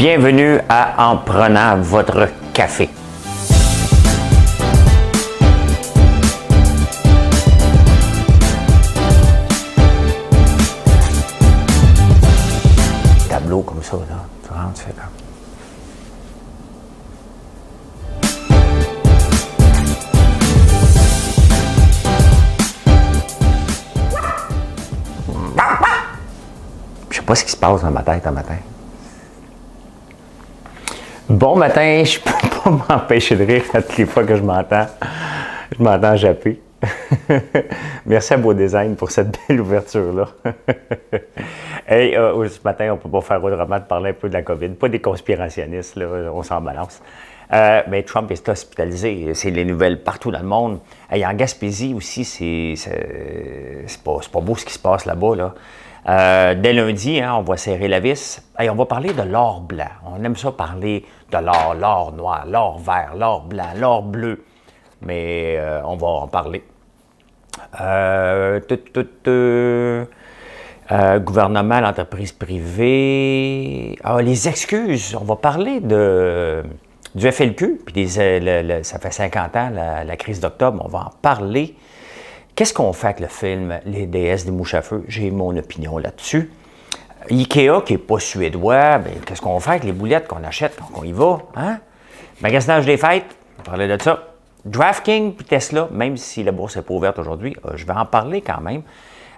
Bienvenue à En prenant votre café. Tableau comme ça, là. Tu rentres, tu fais là. Je sais pas ce qui se passe dans ma tête un matin. Bon matin, je peux pas m'empêcher de rire toutes les fois que je m'entends japper. Merci à Beau Design pour cette belle ouverture-là. Hey, ce matin, on ne peut pas faire autrement de parler un peu de la COVID. Pas des conspirationnistes, là, on s'en balance. Mais Trump est hospitalisé, c'est les nouvelles partout dans le monde. Hey, en Gaspésie aussi, c'est pas beau ce qui se passe là-bas, là. Dès lundi, hein, on va serrer la vis. Hey, on va parler de l'or blanc. On aime ça parler de l'or noir, l'or vert, l'or blanc, l'or bleu. Mais on va en parler. Gouvernement, l'entreprise privée. Les excuses. On va parler du FLQ. Puis ça fait 50 ans, la crise d'octobre. On va en parler. Qu'est-ce qu'on fait avec le film Les déesses des mouches à feu? J'ai mon opinion là-dessus. Ikea, qui n'est pas suédois, bien, qu'est-ce qu'on fait avec les boulettes qu'on achète quand on y va? Hein? Magasinage des fêtes, on va parler de ça. DraftKings puis Tesla, même si la bourse n'est pas ouverte aujourd'hui, je vais en parler quand même.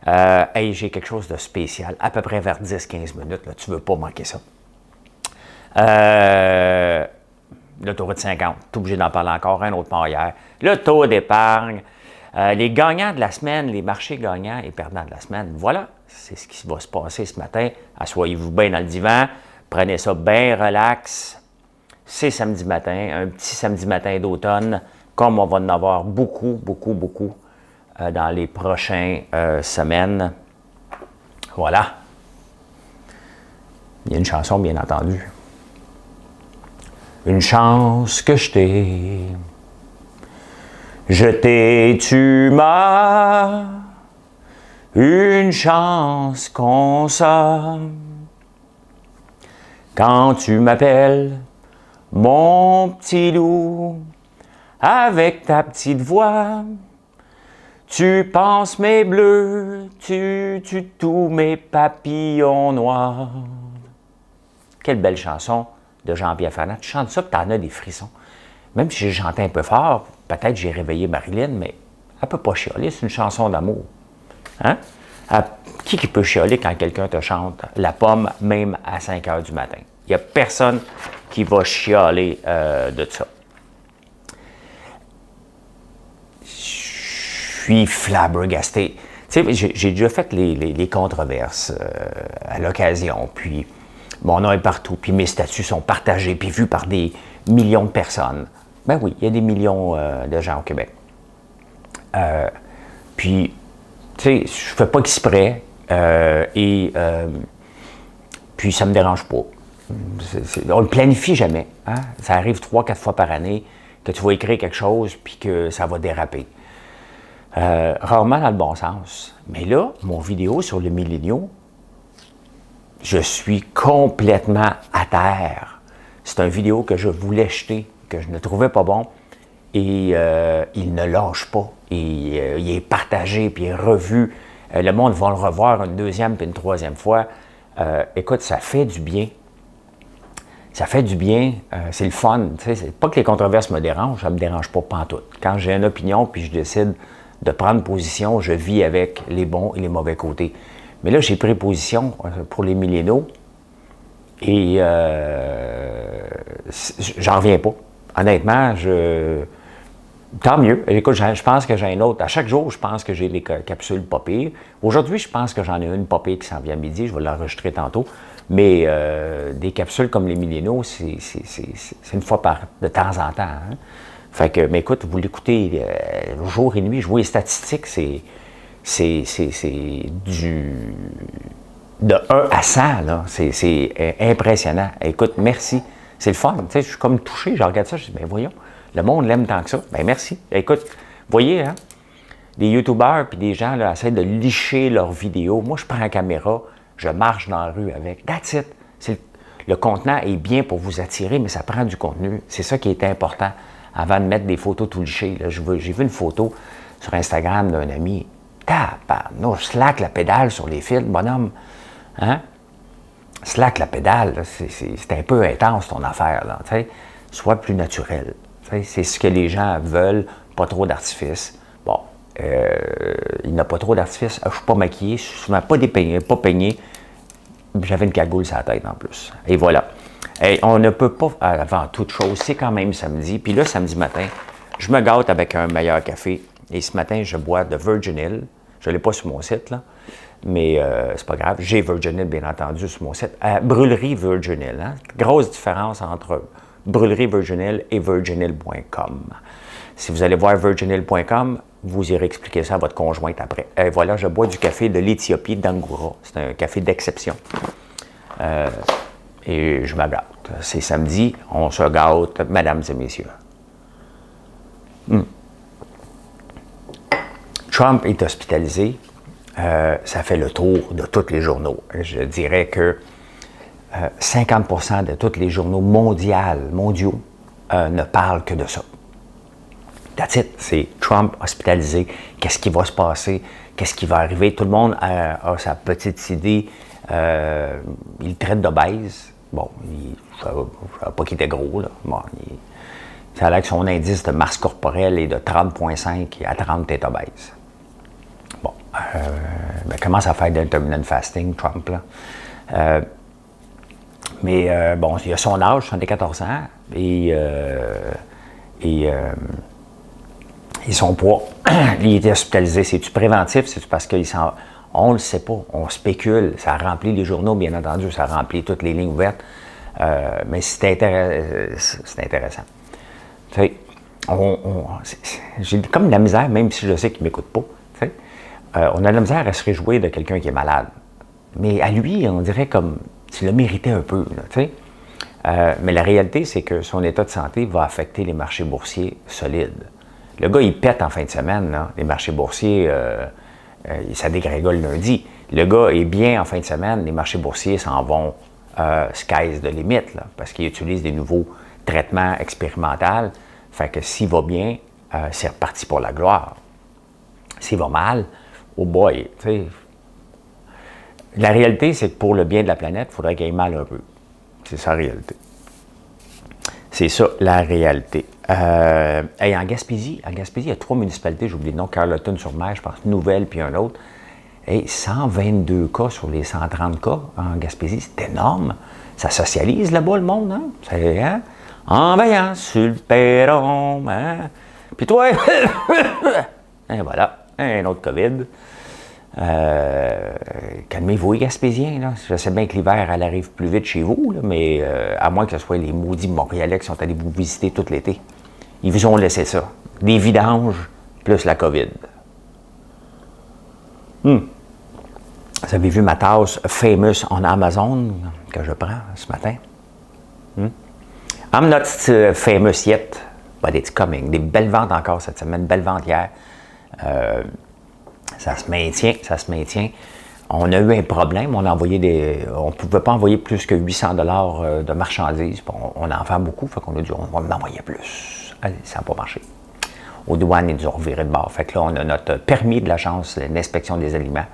Hey, j'ai quelque chose de spécial, à peu près vers 10-15 minutes, là, tu ne veux pas manquer ça. L'autoroute 50, tu es obligé d'en parler encore, un autre part hier. Le taux d'épargne. Les gagnants de la semaine, les marchés gagnants et perdants de la semaine, voilà, c'est ce qui va se passer ce matin. Asseyez-vous bien dans le divan, prenez ça bien relax. C'est samedi matin, un petit samedi matin d'automne, comme on va en avoir beaucoup dans les prochaines semaines. Voilà. Il y a une chanson, bien entendu. Une chance que je t'ai. Je t'ai, tu m'as, une chance qu'on somme. Quand tu m'appelles, mon petit loup, avec ta petite voix, tu penses mes bleus, tu tues tous mes papillons noirs. Quelle belle chanson de Jean-Pierre Ferland. Tu chantes ça, puis t'en as des frissons. Même si j'ai chanté un peu fort, peut-être j'ai réveillé Marilyn, mais elle ne peut pas chialer, c'est une chanson d'amour. Hein? Qui peut chialer quand quelqu'un te chante la pomme, même à 5 heures du matin? Il n'y a personne qui va chialer de ça. Je suis flabbergasté. Tu sais, j'ai déjà fait les controverses à l'occasion, puis mon nom est partout, puis mes statuts sont partagés, puis vus par des millions de personnes. Ben oui, il y a des millions de gens au Québec. Puis, tu sais, je fais pas exprès puis ça me dérange pas. On le planifie jamais. Hein? Ça arrive 3-4 fois par année que tu vas écrire quelque chose puis que ça va déraper. Rarement dans le bon sens. Mais là, mon vidéo sur le milléniaux, je suis complètement à terre. C'est une vidéo que je voulais jeter, que je ne trouvais pas bon, et il ne lâche pas. Il est partagé, puis il est revu. Le monde va le revoir une deuxième puis une troisième fois. Écoute, ça fait du bien. Ça fait du bien. C'est le fun. C'est pas que les controverses me dérangent, ça me dérange pas pantoute. Quand j'ai une opinion, puis je décide de prendre position, je vis avec les bons et les mauvais côtés. Mais là, j'ai pris position pour les milléniaux, et j'en reviens pas. Honnêtement, tant mieux. Écoute, je pense que j'ai un autre. À chaque jour, je pense que j'ai les capsules pas pires. Aujourd'hui, je pense que j'en ai une pas pire qui s'en vient à midi. Je vais l'enregistrer tantôt. Mais des capsules comme les milléniaux, c'est une fois de temps en temps. Hein? Fait que, mais écoute, vous l'écoutez jour et nuit. Je vois les statistiques, c'est de 1 à 100, là. C'est impressionnant. Écoute, merci. C'est le fun. Tu sais, je suis comme touché. Je regarde ça, je dis, ben voyons, le monde l'aime tant que ça. Ben merci. Écoute, voyez, hein, des youtubeurs puis des gens là, essaient de licher leurs vidéos. Moi, je prends la caméra, je marche dans la rue avec. That's it. Le contenant est bien pour vous attirer, mais ça prend du contenu. C'est ça qui est important avant de mettre des photos tout lichées. J'ai vu une photo sur Instagram d'un ami. Tabarnouche, slack la pédale sur les fils, bonhomme. Hein? Slack la pédale, c'est un peu intense ton affaire. Là, sois plus naturel. C'est ce que les gens veulent, pas trop d'artifice. Bon, il n'y a pas trop d'artifice. Je ne suis pas maquillé, je ne suis souvent pas dépeigné, pas peigné. J'avais une cagoule sur la tête en plus. Et voilà. Et on ne peut pas, avant toute chose, c'est quand même samedi. Puis là, samedi matin, je me gâte avec un meilleur café. Et ce matin, je bois de Virgin Hill. Je ne l'ai pas sur mon site, là. Mais c'est pas grave. J'ai Virgin Hill, bien entendu, sur mon site. Brûlerie Virgin Hill. Hein? Grosse différence entre Brûlerie Virgin Hill et virginhill.com. Si vous allez voir virginhill.com, vous irez expliquer ça à votre conjointe après. Voilà, je bois du café de l'Éthiopie d'Angoura. C'est un café d'exception. Et je me gâte. C'est samedi, on se gâte, mesdames et messieurs. Trump est hospitalisé. Ça fait le tour de tous les journaux. Je dirais que 50% de tous les journaux mondiaux ne parlent que de ça. That's it. C'est Trump hospitalisé. Qu'est-ce qui va se passer? Qu'est-ce qui va arriver? Tout le monde a sa petite idée. Il le traite d'obèse. Bon, je ne savais pas qu'il était gros. Là. Bon, ça a l'air que son indice de masse corporelle est de 30,5 et à 30, il est obèse. Bon, commence à faire d'intermittent fasting, Trump. Là. Mais bon, il a son âge, 74 ans, et son poids. Il était hospitalisé. C'est-tu préventif? C'est-tu parce qu'il s'en... On ne le sait pas. On spécule. Ça remplit les journaux, bien entendu. Ça remplit toutes les lignes ouvertes. Mais c'est intéressant. Tu sais, j'ai comme de la misère, même si je sais qu'il ne m'écoute pas. Tu sais, on a de la misère à se réjouir de quelqu'un qui est malade. Mais à lui, on dirait comme s'il le méritait un peu. Là, tu sais. Mais la réalité, c'est que son état de santé va affecter les marchés boursiers solides. Le gars, il pète en fin de semaine. Là. Les marchés boursiers, ça dégrégole lundi. Le gars est bien en fin de semaine. Les marchés boursiers s'en vont sky's the limit, là, parce qu'il utilise des nouveaux traitements expérimentaux. Fait que s'il va bien, c'est reparti pour la gloire. S'il va mal, oh boy, tu sais. La réalité, c'est que pour le bien de la planète, il faudrait qu'il aille mal un peu. C'est ça la réalité. C'est ça la réalité. En Gaspésie, il y a 3 municipalités, j'ai oublié le nom, Carleton-sur-Mer, je pense, Nouvelle, puis un autre. Et 122 cas sur les 130 cas en Gaspésie, c'est énorme. Ça socialise là-bas, le monde, hein? C'est, hein? En veillant sur le perron, hein? Puis toi, et voilà, un autre COVID. Calmez-vous, les Gaspésiens, là. Je sais bien que l'hiver, elle arrive plus vite chez vous, là, mais à moins que ce soit les maudits Montréalais qui sont allés vous visiter tout l'été. Ils vous ont laissé ça. Des vidanges plus la COVID. Vous avez vu ma tasse Famous en Amazon que je prends ce matin? I'm not famous yet, but it's coming. Des belles ventes encore cette semaine, belles ventes hier. Ça se maintient. On a eu un problème, on ne pouvait pas envoyer plus que 800 $ de marchandises. On en vend beaucoup, fait qu'on a dit on va en envoyer plus. Allez, ça n'a pas marché. Aux douanes, ils nous ont reviré de bord. Fait que là, on a notre permis de l'Agence d'inspection des aliments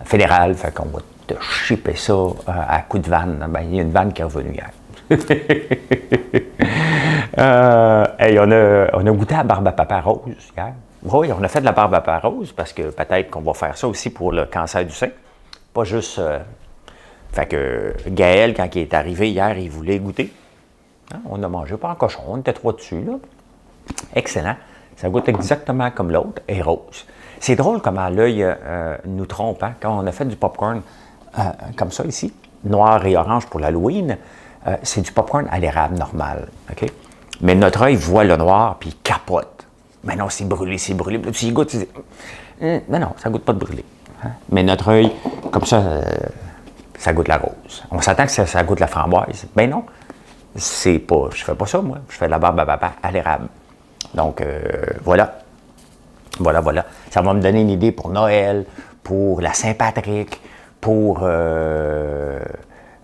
fédérale, fait qu'on va te shipper ça à coup de vanne. Ben, il y a une vanne qui est revenue hier. On a goûté à la barbe à papa rose hier. Oui, on a fait de la barbe à papa rose parce que peut-être qu'on va faire ça aussi pour le cancer du sein. Pas juste... fait que Gaël, quand il est arrivé hier, il voulait goûter. Hein, on a mangé pas en cochon, on était 3 dessus, là. Excellent. Ça goûte exactement comme l'autre, et rose. C'est drôle comment l'œil nous trompe. Hein? Quand on a fait du popcorn comme ça ici, noir et orange pour l'Halloween, c'est du popcorn à l'érable normal. Okay? Mais notre œil voit le noir puis il capote. Mais non, c'est brûlé. Puis tu y goûtes, tu dis, non, ça goûte pas de brûlé. Hein? Mais notre œil, comme ça goûte la rose. On s'attend que ça goûte la framboise. Ben non, c'est pas. Je fais pas ça, moi. Je fais de la barbe à papa à l'érable. Donc, voilà. Voilà. Ça va me donner une idée pour Noël, pour la Saint-Patrick, pour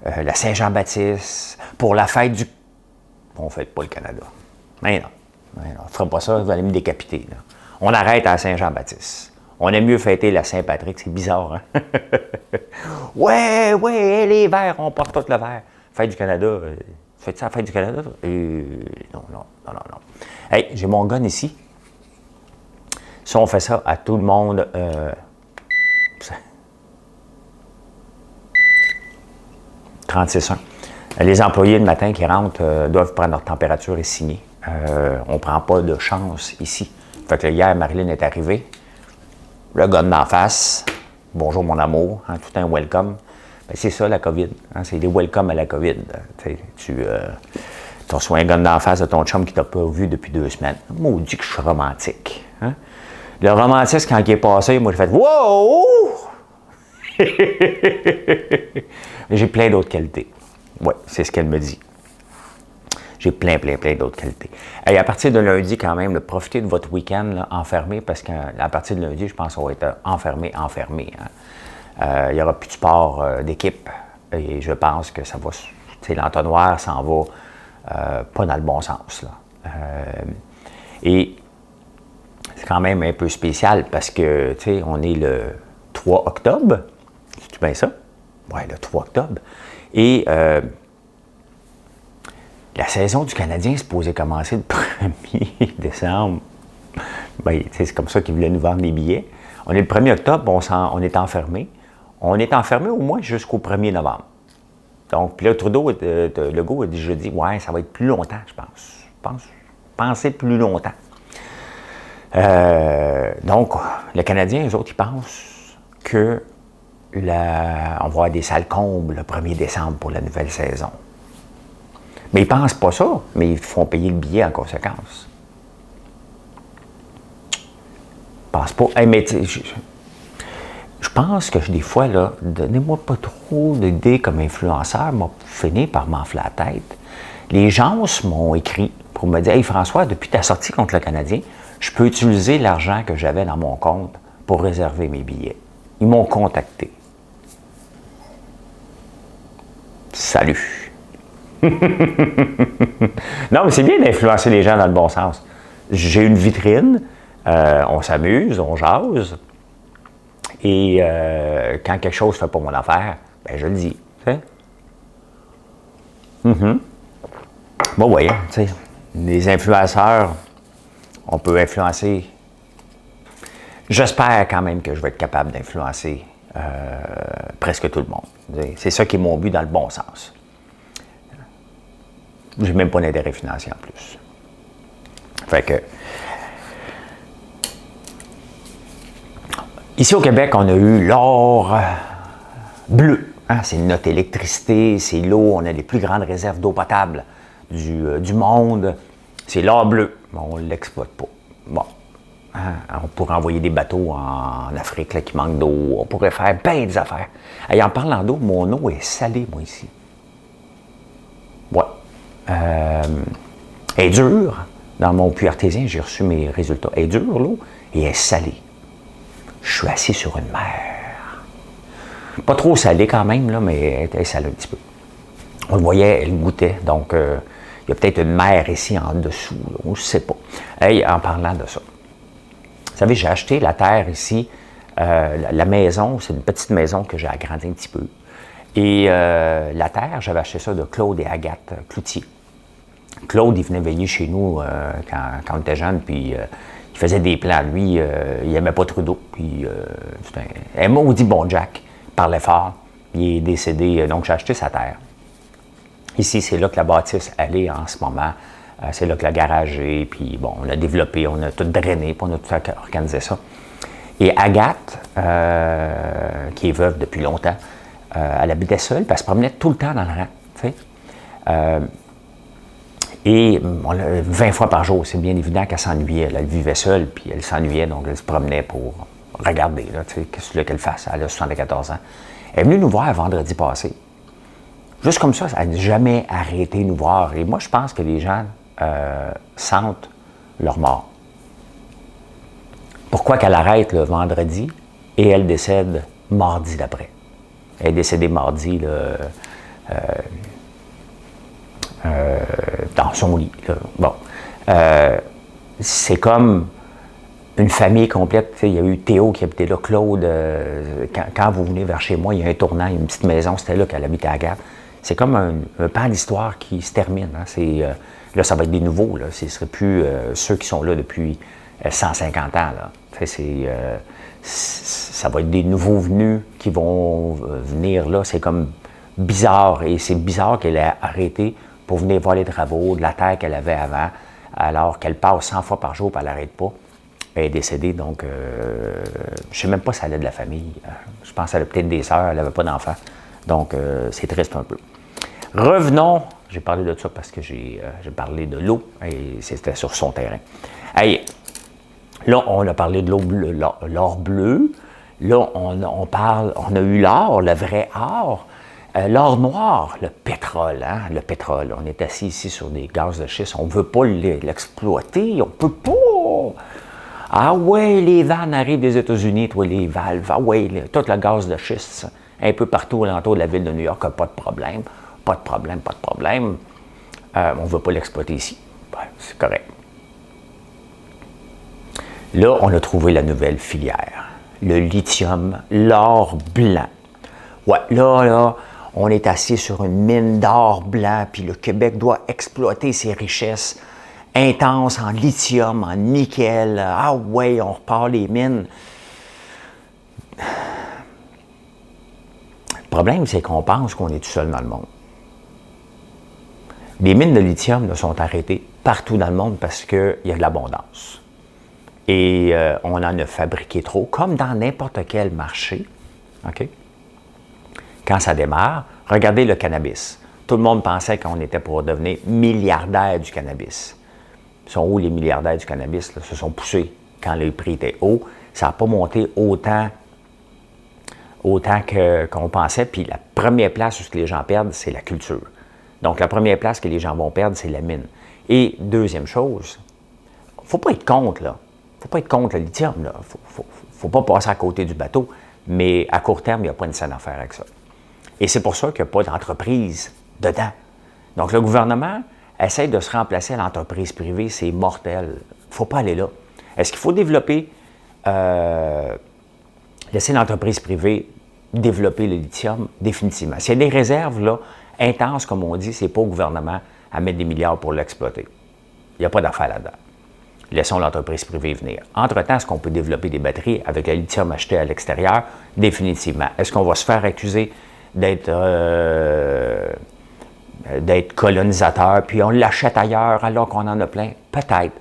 la Saint-Jean-Baptiste, pour la fête du... On ne fête pas le Canada. Mais non, on ne fera pas ça, vous allez me décapiter. Là. On arrête à Saint-Jean-Baptiste. On aime mieux fêter la Saint-Patrick, c'est bizarre, hein? ouais, les verts, on porte tout le vert. Fête du Canada, faites ça à la fête du Canada? Non. Hey, j'ai mon gun ici. Si on fait ça à tout le monde, 36,1. Les employés le matin qui rentrent doivent prendre leur température et signer. On ne prend pas de chance ici. Fait que hier, Marilyn est arrivée. Le gun d'en face. Bonjour mon amour. Hein, tout un welcome. Ben, c'est ça la COVID. Hein, c'est des welcome à la COVID. Tu reçois un gun d'en face de ton chum qui t'a pas vu depuis 2 semaines. Maudit que je suis romantique. Hein? Le romantisme, quand il est passé, moi, j'ai fait « Wow! » J'ai plein d'autres qualités. Oui, c'est ce qu'elle me dit. J'ai plein d'autres qualités. Et à partir de lundi, quand même, profitez de votre week-end là, enfermé, parce qu'à partir de lundi, je pense qu'on va être enfermé. Hein. Il n'y aura plus de sport d'équipe. Et je pense que ça va... L'entonnoir s'en va pas dans le bon sens. Là. Et c'est quand même un peu spécial parce que, on est le 3 octobre. C'est-tu bien ça? Oui, le 3 octobre. Et la saison du Canadien est supposée commencer le 1er décembre. Ben, c'est comme ça qu'ils voulaient nous vendre les billets. On est le 1er octobre, on est enfermé. On est enfermé au moins jusqu'au 1er novembre. Donc, puis là, Legault a déjà dit, ouais, ça va être plus longtemps, je pense. Pensez plus longtemps. Donc, les Canadiens, eux autres, ils pensent que on va avoir des salles combles le 1er décembre pour la nouvelle saison. Mais ils ne pensent pas ça, mais ils font payer le billet en conséquence. Ils ne pensent pas. Hey, mais je pense que des fois, là, donnez-moi pas trop d'idées comme influenceur, m'a fini par m'enfler la tête. Les gens m'ont écrit pour me dire « Hey François, depuis ta sortie contre le Canadien, je peux utiliser l'argent que j'avais dans mon compte pour réserver mes billets. » Ils m'ont contacté. Salut! Non, mais c'est bien d'influencer les gens dans le bon sens. J'ai une vitrine, on s'amuse, on jase, et quand quelque chose ne fait pas mon affaire, ben je le dis. Bon, voyez, les influenceurs, on peut influencer. J'espère quand même que je vais être capable d'influencer presque tout le monde. C'est ça qui est mon but dans le bon sens. J'ai même pas d'intérêt financier en plus. Fait que... Ici au Québec, on a eu l'or bleu. Hein? C'est notre électricité, c'est l'eau. On a les plus grandes réserves d'eau potable du monde. C'est l'or bleu. Bon, on ne l'exploite pas. Bon. Hein? On pourrait envoyer des bateaux en Afrique là, qui manquent d'eau. On pourrait faire bien des affaires. Et en parlant d'eau, mon eau est salée, moi, ici. Ouais. Elle est dure. Dans mon puits artésien, j'ai reçu mes résultats. Elle est dure, l'eau, et elle est salée. Je suis assis sur une mer. Pas trop salée quand même, là, mais elle était salée un petit peu. On le voyait, elle goûtait. Donc, il y a peut-être une mer ici en dessous. Là, je ne sais pas. Hey, en parlant de ça. Vous savez, j'ai acheté la terre ici. La maison, c'est une petite maison que j'ai agrandie un petit peu. Et la terre, j'avais acheté ça de Claude et Agathe Cloutier. Claude, il venait veiller chez nous quand on était jeune, puis il faisait des plans. Lui, il n'aimait pas Trudeau. Puis, un maudit bon Jack, il parlait fort. Il est décédé, donc j'ai acheté sa terre. Ici, c'est là que la bâtisse elle est en ce moment. C'est là que le garage est. Puis, bon, on a développé, on a tout drainé, puis on a tout organisé ça. Et Agathe, qui est veuve depuis longtemps, elle habitait seule, puis elle se promenait tout le temps dans le rang. Tu sais. Et 20 fois par jour, c'est bien évident qu'elle s'ennuyait. Elle vivait seule, puis elle s'ennuyait, donc elle se promenait pour regarder, là, tu sais, qu'est-ce que tu veux qu'elle fasse. Elle a 74 ans. Elle est venue nous voir vendredi passé. Juste comme ça, elle n'a jamais arrêté de nous voir. Et moi, je pense que les gens sentent leur mort. Pourquoi qu'elle arrête le vendredi et elle décède mardi d'après? Elle est décédée mardi, là, dans son lit. Là. Bon. C'est comme une famille complète. Il y a eu Théo qui habitait là, Claude. Quand vous venez vers chez moi, il y a un tournant, il y a une petite maison, c'était là qu'elle habitait à Gap. C'est comme un pan d'histoire qui se termine. Hein. Là, ça va être des nouveaux. Là. Ce ne serait plus ceux qui sont là depuis 150 ans. Là. Ça va être des nouveaux venus qui vont venir là. C'est comme bizarre. Et c'est bizarre qu'elle ait arrêté pour venir voir les travaux de la terre qu'elle avait avant, alors qu'elle passe 100 fois par jour et elle n'arrête pas. Elle est décédée, donc je ne sais même pas si elle a de la famille. Je pense qu'elle a peut-être des sœurs, elle n'avait pas d'enfants. Donc, c'est triste un peu. Revenons, j'ai parlé de ça parce que j'ai parlé de l'eau, et c'était sur son terrain. Hey, là, on a parlé de l'or bleu. Là, on a eu l'or, le vrai or. L'or noir, le pétrole, hein, le pétrole. On est assis ici sur des gaz de schiste. On ne veut pas l'exploiter, on ne peut pas. Ah ouais, les vannes arrivent des États-Unis, toi, les valves. Ah ouais, tout le gaz de schiste, un peu partout alentour de la ville de New York, pas de problème. Pas de problème, pas de problème. On ne veut pas l'exploiter ici. Ouais, c'est correct. Là, on a trouvé la nouvelle filière. Le lithium, l'or blanc. Ouais, là, on est assis sur une mine d'or blanc, puis le Québec doit exploiter ses richesses intenses en lithium, en nickel. Ah ouais, on repart les mines. Le problème, c'est qu'on pense qu'on est tout seul dans le monde. Les mines de lithium là, sont arrêtées partout dans le monde parce qu'il y a de l'abondance. Et on en a fabriqué trop, comme dans n'importe quel marché. OK? Quand ça démarre, regardez le cannabis. Tout le monde pensait qu'on était pour devenir milliardaire du cannabis. Ils sont où les milliardaires du cannabis? Là, se sont poussés quand le prix était haut. Ça n'a pas monté autant qu'on pensait. Puis la première place où les gens perdent, c'est la culture. Donc la première place que les gens vont perdre, c'est la mine. Et deuxième chose, il ne faut pas être contre, là. Il ne faut pas être contre le lithium, là. Il ne faut pas passer à côté du bateau. Mais à court terme, il n'y a pas une scène à faire avec ça. Et c'est pour ça qu'il n'y a pas d'entreprise dedans. Donc, le gouvernement essaie de se remplacer à l'entreprise privée. C'est mortel. Il ne faut pas aller là. Est-ce qu'il faut développer, laisser l'entreprise privée développer le lithium? Définitivement. S'il y a des réserves là, intenses, comme on dit, ce n'est pas au gouvernement à mettre des milliards pour l'exploiter. Il n'y a pas d'affaire là-dedans. Laissons l'entreprise privée venir. Entre-temps, est-ce qu'on peut développer des batteries avec le lithium acheté à l'extérieur? Définitivement. Est-ce qu'on va se faire accuser d'être colonisateur, puis on l'achète ailleurs alors qu'on en a plein? Peut-être.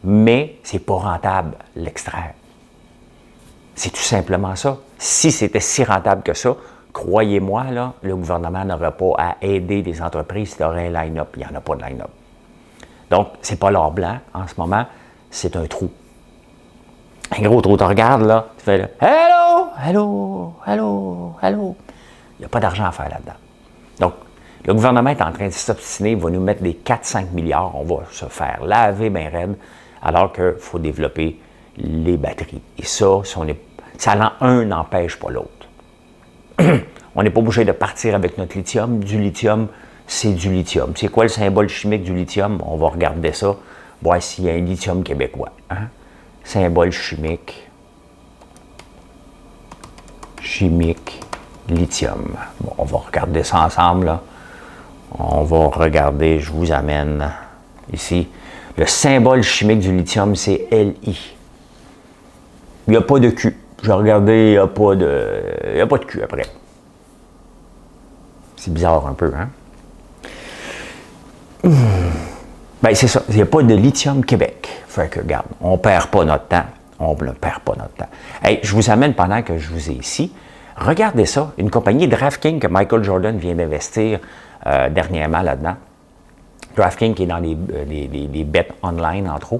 Mais c'est pas rentable, l'extraire. C'est tout simplement ça. Si c'était si rentable que ça, croyez-moi, là, le gouvernement n'aurait pas à aider des entreprises qui auraient un line-up. Il n'y en a pas de line-up. Donc, c'est pas l'or blanc en ce moment. C'est un trou. Un gros trou. Tu regardes, là, tu fais là, « Hello! Hello! Hello! Hello! » Il n'y a pas d'argent à faire là-dedans. Donc, le gouvernement est en train de s'obstiner, il va nous mettre des 4-5 milliards, on va se faire laver bien raide, alors qu'il faut développer les batteries. Et ça, un n'empêche pas l'autre. On n'est pas obligé de partir avec notre lithium. Du lithium, c'est du lithium. C'est quoi le symbole chimique du lithium? On va regarder ça. Voir s'il y a un lithium québécois. Hein? Symbole chimique. Lithium. Bon, on va regarder ça ensemble. Là. On va regarder, je vous amène ici. Le symbole chimique du lithium, c'est Li. Il n'y a pas de Q. J'ai regardé, il n'y a pas de Q après. C'est bizarre un peu, hein? Bien, c'est ça. Il n'y a pas de lithium Québec. Fait que, regarde, on ne perd pas notre temps. On ne perd pas notre temps. Hey, je vous amène pendant que je vous ai ici. Regardez ça. Une compagnie DraftKings que Michael Jordan vient d'investir dernièrement là-dedans. DraftKings qui est dans les bets online, entre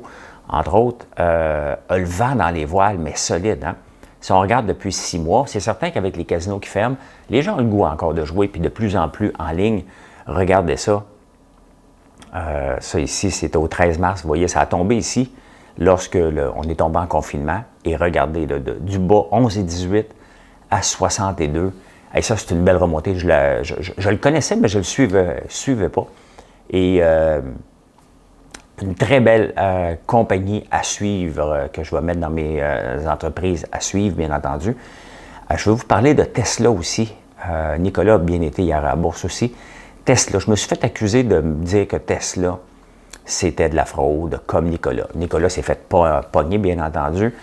autres, a le vent dans les voiles, mais solide. Hein? Si on regarde depuis 6 mois, c'est certain qu'avec les casinos qui ferment, les gens ont le goût encore de jouer, puis de plus en plus en ligne. Regardez ça. Ça ici, c'était au 13 mars. Vous voyez, ça a tombé ici lorsque on est tombé en confinement. Et regardez, du bas 11 et 18 à 62 Et ça, c'est une belle remontée. Je le connaissais, mais je ne le suivais pas. Et une très belle compagnie à suivre, que je vais mettre dans mes entreprises à suivre, bien entendu. Je vais vous parler de Tesla aussi. Nicolas a bien été hier à la bourse aussi. Tesla, je me suis fait accuser de me dire que Tesla, c'était de la fraude, comme Nicolas. Nicolas s'est fait pogner, bien entendu.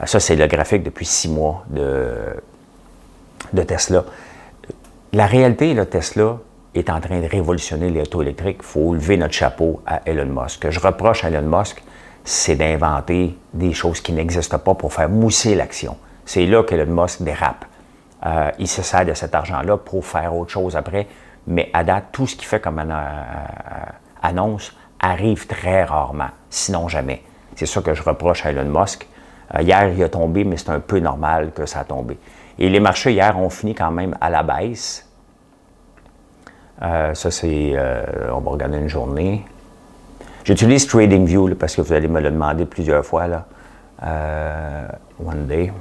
Ça, c'est le graphique depuis 6 mois de Tesla. La réalité, là, Tesla est en train de révolutionner les autos électriques. Il faut lever notre chapeau à Elon Musk. Ce que je reproche à Elon Musk, c'est d'inventer des choses qui n'existent pas pour faire mousser l'action. C'est là qu'Elon Musk dérape. Il se sert de cet argent-là pour faire autre chose après, mais à date, tout ce qu'il fait comme annonce arrive très rarement, sinon jamais. C'est ça que je reproche à Elon Musk. Hier, il a tombé, mais c'est un peu normal que ça a tombé. Et les marchés hier ont fini quand même à la baisse. Ça, c'est... on va regarder une journée. J'utilise TradingView là, parce que vous allez me le demander plusieurs fois. Là. One day.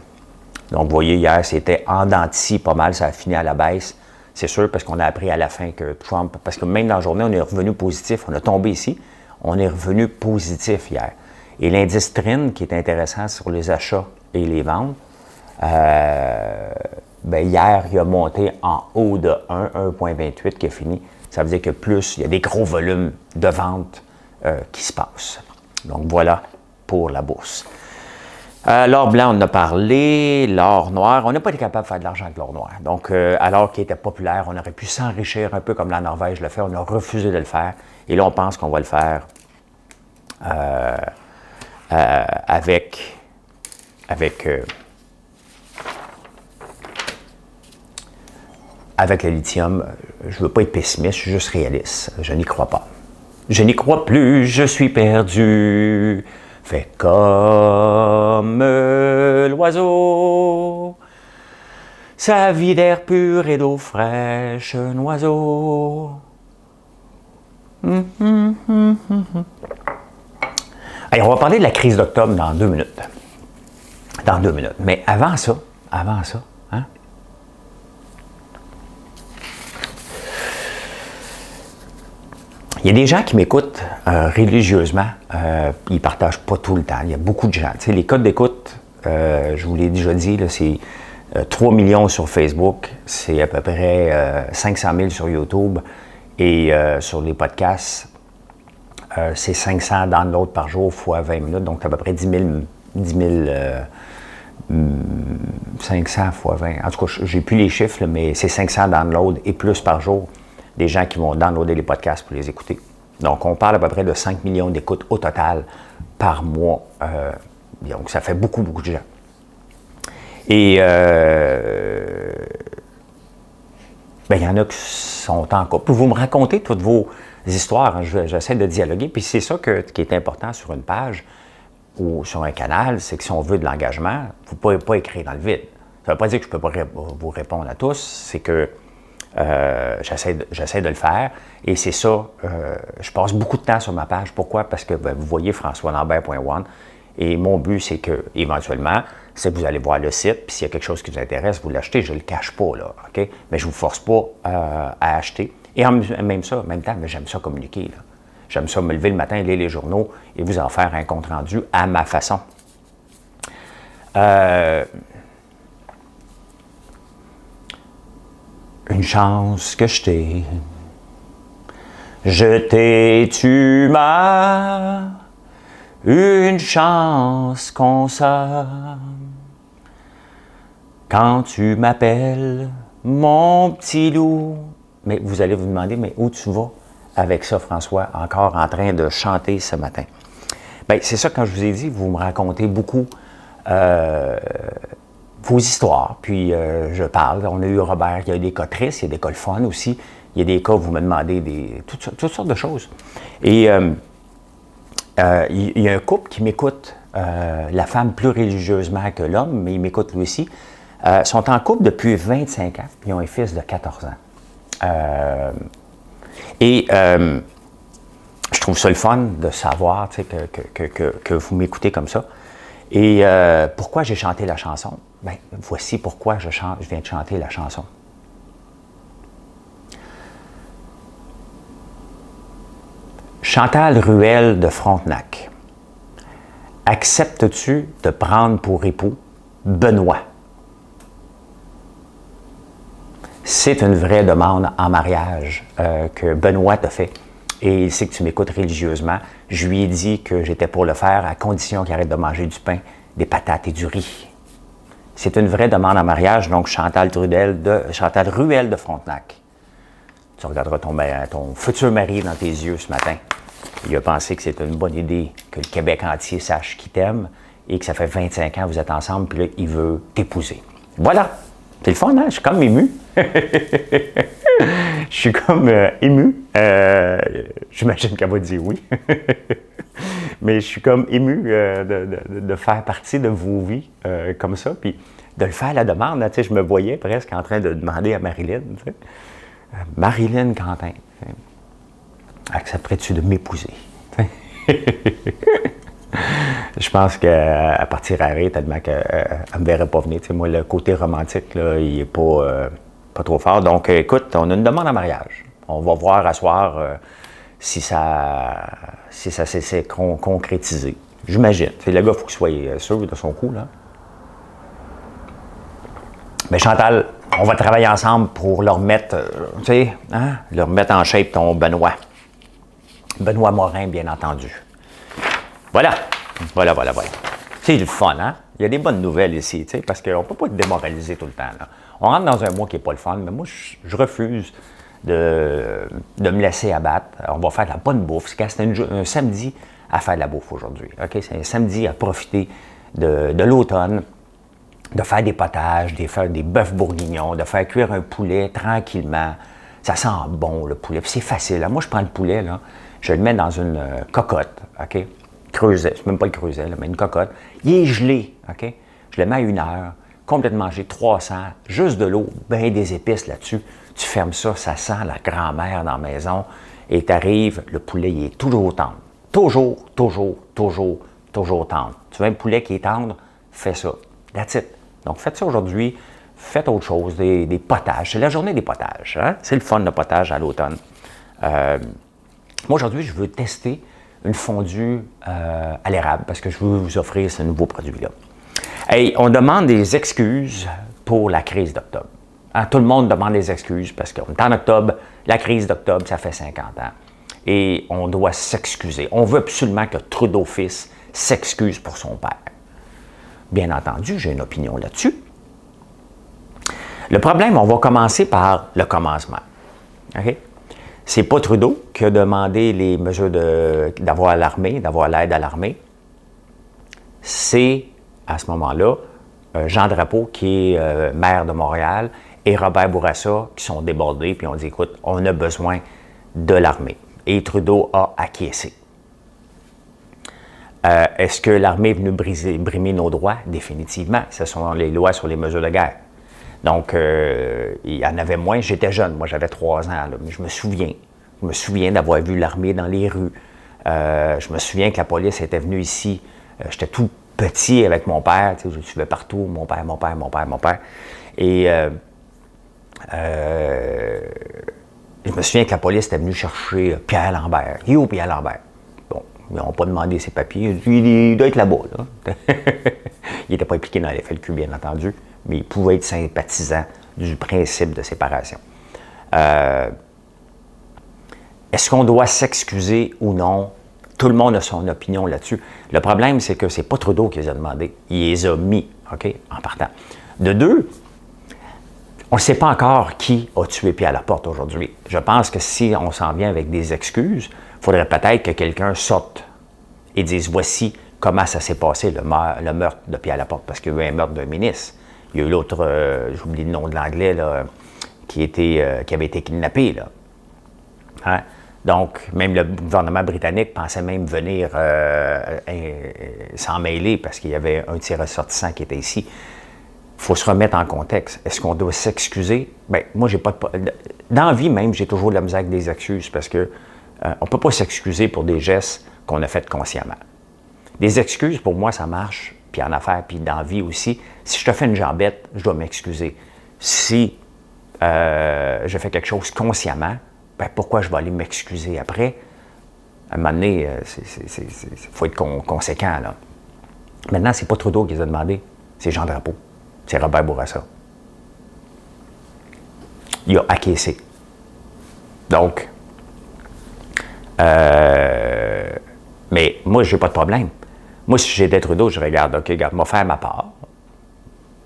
Donc, vous voyez, hier, c'était en dents de scie pas mal. Ça a fini à la baisse. C'est sûr, parce qu'on a appris à la fin que Trump... Parce que même dans la journée, on est revenu positif. On a tombé ici. On est revenu positif hier. Et l'indice TRIN, qui est intéressant sur les achats et les ventes, hier, il a monté en haut de 1,28 qui a fini. Ça veut dire que plus, il y a des gros volumes de ventes qui se passent. Donc, voilà pour la bourse. L'or blanc, on en a parlé. L'or noir, on n'a pas été capable de faire de l'argent avec l'or noir. Donc, alors qu'il était populaire, on aurait pu s'enrichir un peu comme la Norvège le fait. On a refusé de le faire. Et là, on pense qu'on va le faire avec le lithium. Je ne veux pas être pessimiste, je suis juste réaliste. Je n'y crois pas. Je n'y crois plus, je suis perdu. Fais comme l'oiseau. Sa vie d'air pur et d'eau fraîche, un oiseau. Allez, on va parler de la crise d'octobre dans 2 minutes. Dans 2 minutes. Mais avant ça, hein? Il y a des gens qui m'écoutent religieusement. Ils ne partagent pas tout le temps. Il y a beaucoup de gens. Tu sais, les codes d'écoute, je vous l'ai déjà dit, là, c'est 3 millions sur Facebook, c'est à peu près 500 000 sur YouTube et sur les podcasts, c'est 500 downloads par jour fois 20 minutes, donc c'est à peu près 10 000 500 fois 20. En tout cas, j'ai plus les chiffres, là, mais c'est 500 downloads et plus par jour des gens qui vont downloader les podcasts pour les écouter. Donc, on parle à peu près de 5 millions d'écoutes au total par mois. Donc, ça fait beaucoup, beaucoup de gens. Et il y en a qui sont en couple. Vous me racontez toutes vos histoires. Hein, j'essaie de dialoguer. Puis c'est ça qui est important sur une page ou sur un canal, c'est que si on veut de l'engagement, vous ne pouvez pas écrire dans le vide. Ça ne veut pas dire que je ne peux pas vous répondre à tous. C'est que j'essaie de le faire. Et c'est ça, je passe beaucoup de temps sur ma page. Pourquoi? Parce que vous voyez françoislambert.one. Et mon but, c'est que, éventuellement, c'est que vous allez voir le site, puis s'il y a quelque chose qui vous intéresse, vous l'achetez. Je ne le cache pas, là, OK? Mais je ne vous force pas à acheter. Et en même temps, j'aime ça communiquer, là. J'aime ça me lever le matin, lire les journaux et vous en faire un compte-rendu à ma façon. Une chance que je t'ai, tu m'as, une chance qu'on s'aime. Quand tu m'appelles, mon petit loup. Mais vous allez vous demander, mais où tu vas avec ça, François, encore en train de chanter ce matin? Bien, c'est ça, quand je vous ai dit, vous me racontez beaucoup vos histoires, puis je parle. On a eu Robert, il y a des cas tristes, il y a des cas le fun aussi, il y a des cas où vous me demandez toutes sortes de choses. Et il y a un couple qui m'écoute, la femme plus religieusement que l'homme, mais il m'écoute lui aussi, sont en couple depuis 25 ans, puis ils ont un fils de 14 ans. Je trouve ça le fun de savoir que vous m'écoutez comme ça. Et pourquoi j'ai chanté la chanson? Bien, voici pourquoi je viens de chanter la chanson. Chantal Ruel de Frontenac. Acceptes-tu de prendre pour époux Benoît? C'est une vraie demande en mariage que Benoît t'a fait. Et il sait que tu m'écoutes religieusement. Je lui ai dit que j'étais pour le faire à condition qu'il arrête de manger du pain, des patates et du riz. C'est une vraie demande en mariage, donc Chantal Ruel de Frontenac. Tu regarderas ton futur mari dans tes yeux ce matin. Il a pensé que c'est une bonne idée que le Québec entier sache qu'il t'aime et que ça fait 25 ans que vous êtes ensemble, puis là, il veut t'épouser. Voilà! C'est le fun, hein? Je suis comme ému. Je suis comme ému. J'imagine qu'elle va dire oui. Mais je suis comme ému de faire partie de vos vies comme ça, puis de le faire à la demande. Là, je me voyais presque en train de demander à Marilyn. Marilyn Quentin, accepterais-tu de m'épouser? Je pense qu'elle partirait tellement qu'elle ne me verrait pas venir. Moi, le côté romantique, là, il n'est pas trop fort. Donc, écoute, on a une demande en mariage. On va voir à soir si ça s'est concrétisé. J'imagine. Le gars, il faut qu'il soit sûr de son coup. Là. Mais Chantal, on va travailler ensemble pour leur remettre, leur remettre en shape ton Benoît. Benoît Morin, bien entendu. Voilà. C'est du fun, hein? Il y a des bonnes nouvelles ici, parce qu'on ne peut pas être démoralisé tout le temps. Là. On rentre dans un mois qui n'est pas le fun, mais moi, je refuse de me laisser abattre. On va faire de la bonne bouffe. C'est un samedi à faire de la bouffe aujourd'hui. Okay? C'est un samedi à profiter de l'automne, de faire des potages, de faire des bœufs bourguignons, de faire cuire un poulet tranquillement. Ça sent bon, le poulet. Puis c'est facile. Hein? Moi, je prends le poulet, là, je le mets dans une cocotte, OK? Creuset, c'est même pas le creuset, là, mais une cocotte. Il est gelé, OK? Je le mets à 1 heure, complètement gelé, 300, juste de l'eau, bien des épices là-dessus. Tu fermes ça, ça sent la grand-mère dans la maison. Et tu arrives, le poulet, il est toujours tendre. Toujours tendre. Tu veux un poulet qui est tendre? Fais ça. That's it. Donc, faites ça aujourd'hui. Faites autre chose, des potages. C'est la journée des potages. Hein? C'est le fun, le potage à l'automne. Moi, aujourd'hui, je veux tester une fondue à l'érable parce que je veux vous offrir ce nouveau produit-là. Hey, on demande des excuses pour la crise d'octobre. Hein, tout le monde demande des excuses parce qu'on est en octobre. La crise d'octobre, ça fait 50 ans. Et on doit s'excuser. On veut absolument que Trudeau fils s'excuse pour son père. Bien entendu, j'ai une opinion là-dessus. Le problème, on va commencer par le commencement. OK? C'est pas Trudeau qui a demandé les mesures d'avoir l'armée, d'avoir l'aide à l'armée. C'est, à ce moment-là, Jean Drapeau, qui est maire de Montréal, et Robert Bourassa, qui sont débordés, puis on dit, écoute, on a besoin de l'armée. Et Trudeau a acquiescé. Est-ce que l'armée est venue brimer nos droits? Définitivement. Ce sont les lois sur les mesures de guerre. Donc, il y en avait moins. J'étais jeune. Moi, j'avais 3 ans. Là, mais je me souviens d'avoir vu l'armée dans les rues. Je me souviens que la police était venue ici. J'étais tout petit avec mon père. Tu sais, je le suivais partout. Mon père. Et je me souviens que la police était venue chercher Pierre Lambert. Il est où Pierre Lambert? Bon, ils n'ont pas demandé ses papiers. Il doit être là-bas. Là. Il n'était pas impliqué dans les FLQ, bien entendu, mais il pouvait être sympathisant du principe de séparation. Est-ce qu'on doit s'excuser ou non? Tout le monde a son opinion là-dessus. Le problème, c'est que c'est pas Trudeau qui les a demandés. Il les a mis, OK, en partant. De deux, on ne sait pas encore qui a tué Pierre Laporte aujourd'hui. Je pense que si on s'en vient avec des excuses, il faudrait peut-être que quelqu'un sorte et dise, voici comment ça s'est passé, le meurtre de Pierre Laporte, parce qu'il y a eu un meurtre d'un ministre. Il y a eu l'autre, j'oublie le nom de l'anglais, là, qui avait été kidnappé. Là. Hein? Donc, même le gouvernement britannique pensait même venir s'en mêler parce qu'il y avait un tir ressortissant qui était ici. Il faut se remettre en contexte. Est-ce qu'on doit s'excuser? Bien, moi, j'ai pas de... Dans la vie même, j'ai toujours de la misère avec des excuses parce que on ne peut pas s'excuser pour des gestes qu'on a faits consciemment. Des excuses, pour moi, ça marche, puis en affaires, puis dans la vie aussi. Si je te fais une jambette, je dois m'excuser. Si je fais quelque chose consciemment, bien, pourquoi je vais aller m'excuser après? À un moment donné, il faut être conséquent, là. Maintenant, c'est pas Trudeau qui les a demandé, c'est Jean Drapeau, c'est Robert Bourassa. Il a acquiescé. Donc, mais moi, j'ai pas de problème. Moi, si j'étais Trudeau, je regarde, OK, regarde, moi faire ma part.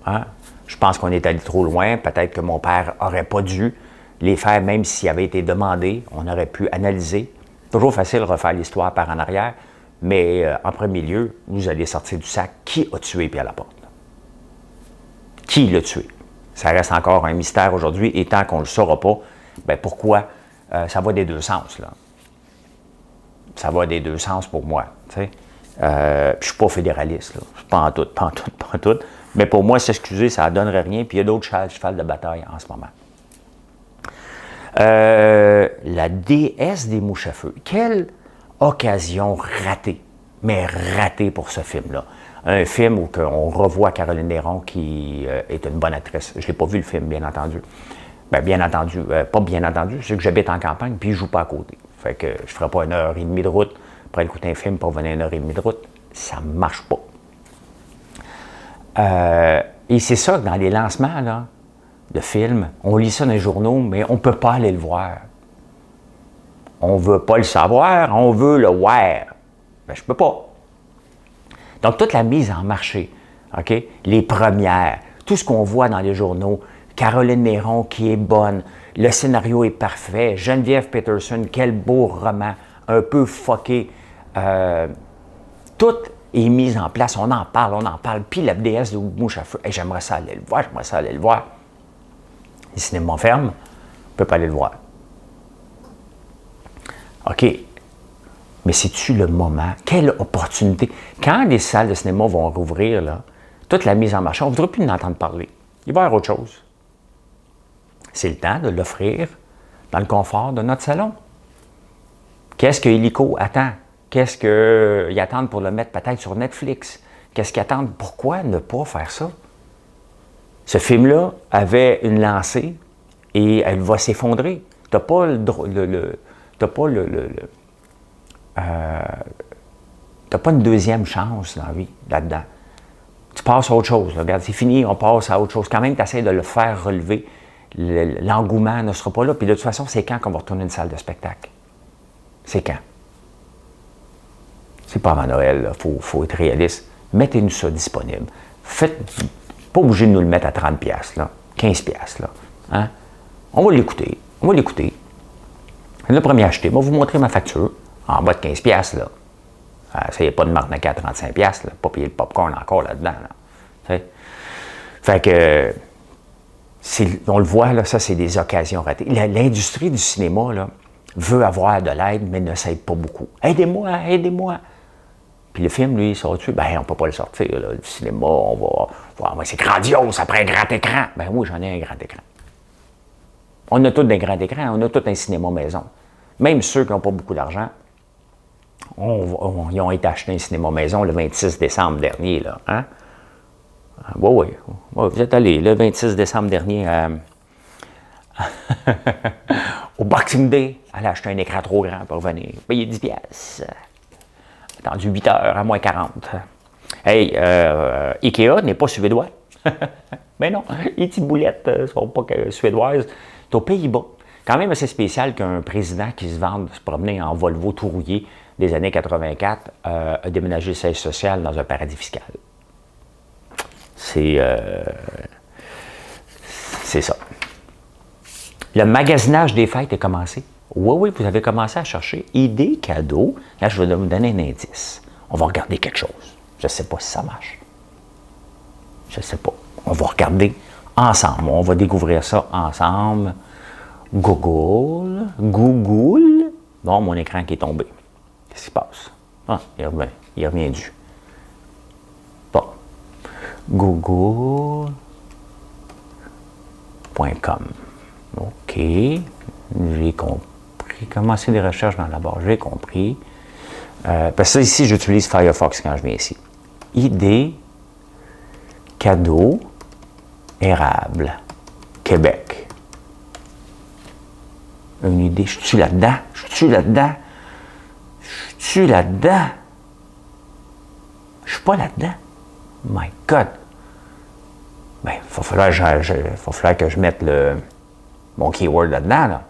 Hein? Je pense qu'on est allé trop loin. Peut-être que mon père n'aurait pas dû les faire, même s'il avait été demandé. On aurait pu analyser. Toujours facile de refaire l'histoire par en arrière. Mais en premier lieu, vous allez sortir du sac. Qui a tué Pierre Laporte? Qui l'a tué? Ça reste encore un mystère aujourd'hui. Et tant qu'on ne le saura pas, bien pourquoi? Ça va des deux sens, là. Ça va des deux sens pour moi, tu sais. Je ne suis pas fédéraliste, là. Pas en tout, pas en tout, pas en tout. Mais pour moi, s'excuser, ça ne donnerait rien. Puis il y a d'autres chevals de bataille en ce moment. La déesse des mouches à feu. Quelle occasion ratée, mais ratée pour ce film-là. Un film où on revoit Caroline Néron, qui est une bonne actrice. Je ne l'ai pas vu le film, bien entendu. Bien entendu, pas bien entendu, c'est que j'habite en campagne, puis je ne joue pas à côté. Fait que je ne ferai pas 1h30 de route pour aller écouter un film pour venir 1h30 de route. Ça ne marche pas. Et c'est ça que dans les lancements là, de films, on lit ça dans les journaux, mais on ne peut pas aller le voir. On ne veut pas le savoir, on veut le voir. Ben, je ne peux pas. Donc, toute la mise en marché, OK? Les premières, tout ce qu'on voit dans les journaux, Caroline Néron qui est bonne, le scénario est parfait, Geneviève Peterson, quel beau roman, un peu fucké. Tout est mis en place, on en parle. Puis la déesse de mouche à feu, hey, j'aimerais ça aller le voir. Les cinémas ferment, on ne peut pas aller le voir. OK. Mais c'est-tu le moment? Quelle opportunité? Quand les salles de cinéma vont rouvrir, là, toute la mise en marché, on ne voudra plus en entendre parler. Il va y avoir autre chose. C'est le temps de l'offrir dans le confort de notre salon. Qu'est-ce que Illico attend? Qu'est-ce qu'ils attendent pour le mettre peut-être sur Netflix? Qu'est-ce qu'ils attendent? Pourquoi ne pas faire ça? Ce film-là avait une lancée et elle va s'effondrer. Tu n'as pas t'as pas une deuxième chance dans la vie, là-dedans. Tu passes à autre chose. Là. Regarde, c'est fini, on passe à autre chose. Quand même, tu essaies de le faire relever. L'engouement ne sera pas là. Puis de toute façon, c'est quand qu'on va retourner une salle de spectacle? C'est quand? C'est pas avant Noël. Il faut être réaliste. Mettez-nous ça disponible. Pas obligé de nous le mettre à 30$, là, 15$. Là, hein? On va l'écouter. Le premier acheté, je vais vous montrer ma facture. En bas de 15$, là. Ça n'y a pas de m'arnaquer à 35$, là. Pas payer le popcorn encore là-dedans, là. Fait que, on le voit, là, ça, c'est des occasions ratées. L'industrie du cinéma, là, veut avoir de l'aide, mais ne s'aide pas beaucoup. Aidez-moi. Puis le film, lui, sort-tu? Ben, on ne peut pas le sortir, là. Le cinéma, c'est grandiose, ça prend un grand écran. Ben oui, j'en ai un grand écran. On a tous des grands écrans, on a tous un cinéma maison. Même ceux qui n'ont pas beaucoup d'argent, ils ont été achetés un cinéma maison le 26 décembre dernier. Là, hein? Oui, vous êtes allés le 26 décembre dernier au Boxing Day, aller acheter un écran trop grand pour venir payer 10$. Attendu 8 heures à moins 40. Hey, Ikea n'est pas suédois. Mais non, les petites boulettes ne sont pas suédoises. C'est aux Pays-Bas. Quand même assez spécial qu'un président qui se vante se promener en Volvo tout rouillé des années 84 a déménagé le siège social dans un paradis fiscal. C'est ça. Le magasinage des fêtes est commencé. Oui, vous avez commencé à chercher idées, cadeaux. Là, je vais vous donner un indice. On va regarder quelque chose. Je ne sais pas si ça marche. Je ne sais pas. On va regarder ensemble. On va découvrir ça ensemble. Google. Bon, mon écran qui est tombé. Qu'est-ce qui se passe? Ah, il est revenu. Bon. Google.com. OK. J'ai compris. Commencer des recherches dans la barre. J'ai compris. Parce que ça, ici, j'utilise Firefox quand je viens ici. Idée, cadeau, érable, Québec. Une idée. Je suis là-dedans. suis là-dedans? Je suis pas là-dedans. My God! Ben, il va falloir que je mette mon keyword là-dedans, là.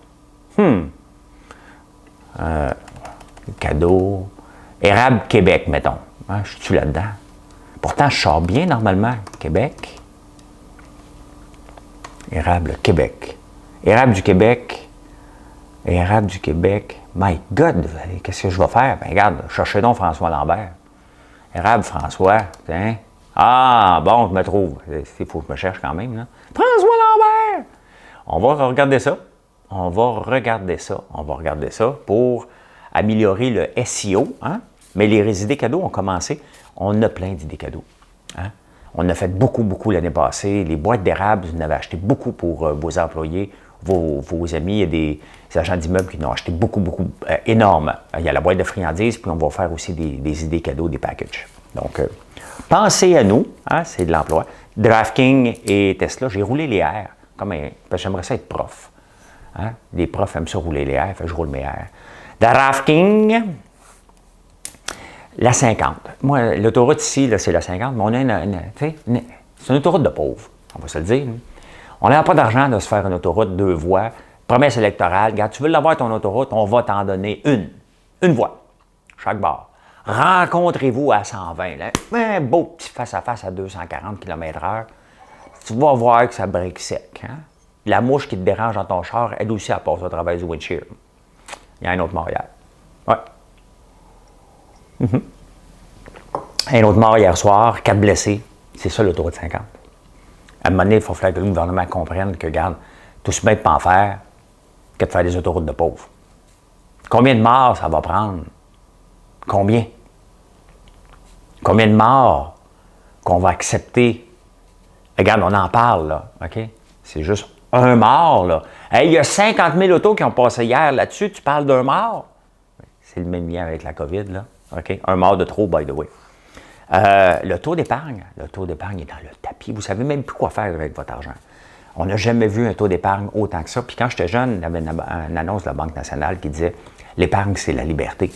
Cadeau. Érable Québec, mettons. Hein, je suis là-dedans. Pourtant, je sors bien normalement. Québec. Érable Québec. Érable du Québec. Érable du Québec. My God! Qu'est-ce que je vais faire? Ben, regarde, cherchez donc François Lambert. Érable François. Tiens. Ah, bon, je me trouve. Il faut que je me cherche quand même, là. François Lambert! On va regarder ça. On va regarder ça pour améliorer le SEO. Hein? Mais les idées cadeaux ont commencé. On a plein d'idées cadeaux. Hein? On a fait beaucoup l'année passée. Les boîtes d'érable, vous en avez acheté beaucoup pour vos employés, vos amis. Il y a des agents d'immeubles qui en ont acheté beaucoup, énorme. Il y a la boîte de friandises, puis on va faire aussi des idées cadeaux, des packages. Donc, pensez à nous, hein, c'est de l'emploi. DraftKings et Tesla, j'ai roulé les airs, parce que j'aimerais ça être prof. Hein? Les profs aiment ça rouler les airs, fait que je roule mes airs. DraftKings, la 50. Moi, l'autoroute ici, là, c'est la 50, mais on a c'est une autoroute de pauvres, on va se le dire. On n'a pas d'argent de se faire une autoroute 2 voies. Promesse électorale, regarde, tu veux l'avoir ton autoroute, on va t'en donner une voie, chaque bord. Rencontrez-vous à 120, là. Un beau petit face-à-face à 240 km/h. Tu vas voir que ça break sec. Hein? La mouche qui te dérange dans ton char, elle aussi, elle passe au travers du windshield. Il y a un autre mort hier. Ouais. Un autre mort hier soir, 4 blessés. C'est ça l'autoroute 50. À un moment donné, il faut falloir que le gouvernement comprenne que, regarde, tout se met de pas en faire que de faire des autoroutes de pauvres. Combien de morts ça va prendre? Combien? Combien de morts qu'on va accepter? Regarde, on en parle, là, OK? C'est juste un mort, là. Hey, il y a 50 000 autos qui ont passé hier là-dessus, tu parles d'un mort? C'est le même lien avec la COVID, là. OK? Un mort de trop, by the way. Le taux d'épargne est dans le tapis. Vous ne savez même plus quoi faire avec votre argent. On n'a jamais vu un taux d'épargne autant que ça. Puis quand j'étais jeune, il y avait une annonce de la Banque nationale qui disait « L'épargne, c'est la liberté.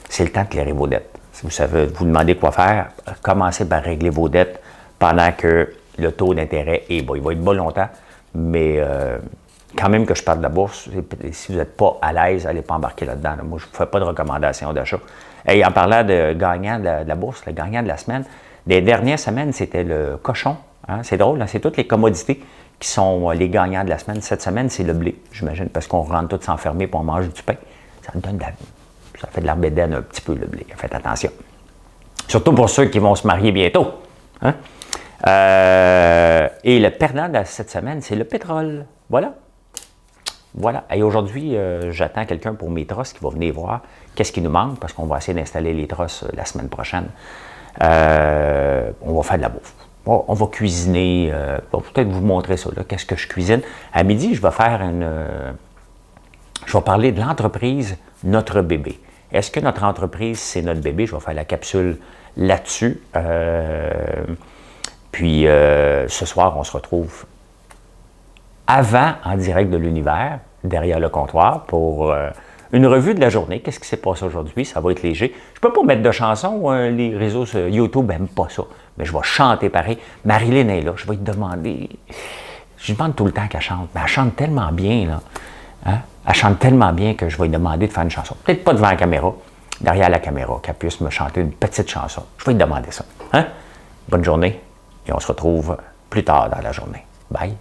C'est le temps de clairer vos dettes. » Si vous savez, vous demandez quoi faire, commencez par régler vos dettes pendant que le taux d'intérêt est bas. Il va être bas longtemps, mais quand même que je parle de la bourse, si vous n'êtes pas à l'aise, n'allez pas embarquer là-dedans. Là. Moi, je ne vous fais pas de recommandations d'achat. Et en parlant de gagnant de la bourse, le gagnant de la semaine, des dernières semaines, c'était le cochon. Hein? C'est drôle, hein? C'est toutes les commodités qui sont les gagnants de la semaine. Cette semaine, c'est le blé, j'imagine, parce qu'on rentre tous s'enfermer et on mange du pain. Ça donne ça fait de l'arbédène un petit peu, le blé. Faites attention. Surtout pour ceux qui vont se marier bientôt. Hein? Et le perdant de cette semaine, c'est le pétrole. Voilà. Et aujourd'hui, j'attends quelqu'un pour mes trosses qui va venir voir qu'est-ce qui nous manque, parce qu'on va essayer d'installer les trosses la semaine prochaine. On va faire de la bouffe. On va cuisiner. Je vais peut-être vous montrer ça, qu'est-ce que je cuisine. À midi, je vais parler de l'entreprise Notre Bébé. Est-ce que notre entreprise, c'est notre bébé? Je vais faire la capsule là-dessus. Puis, ce soir, on se retrouve avant, en direct de l'univers, derrière le comptoir, pour une revue de la journée. Qu'est-ce qui s'est passé aujourd'hui? Ça va être léger. Je ne peux pas mettre de chansons. Les réseaux YouTube n'aiment pas ça. Mais je vais chanter pareil. Marilyn est là. Je vais lui demander. Je lui demande tout le temps qu'elle chante. Mais elle chante tellement bien, là. Hein? Elle chante tellement bien que je vais lui demander de faire une chanson. Peut-être pas devant la caméra, derrière la caméra, qu'elle puisse me chanter une petite chanson. Je vais lui demander ça. Hein? Bonne journée et on se retrouve plus tard dans la journée. Bye!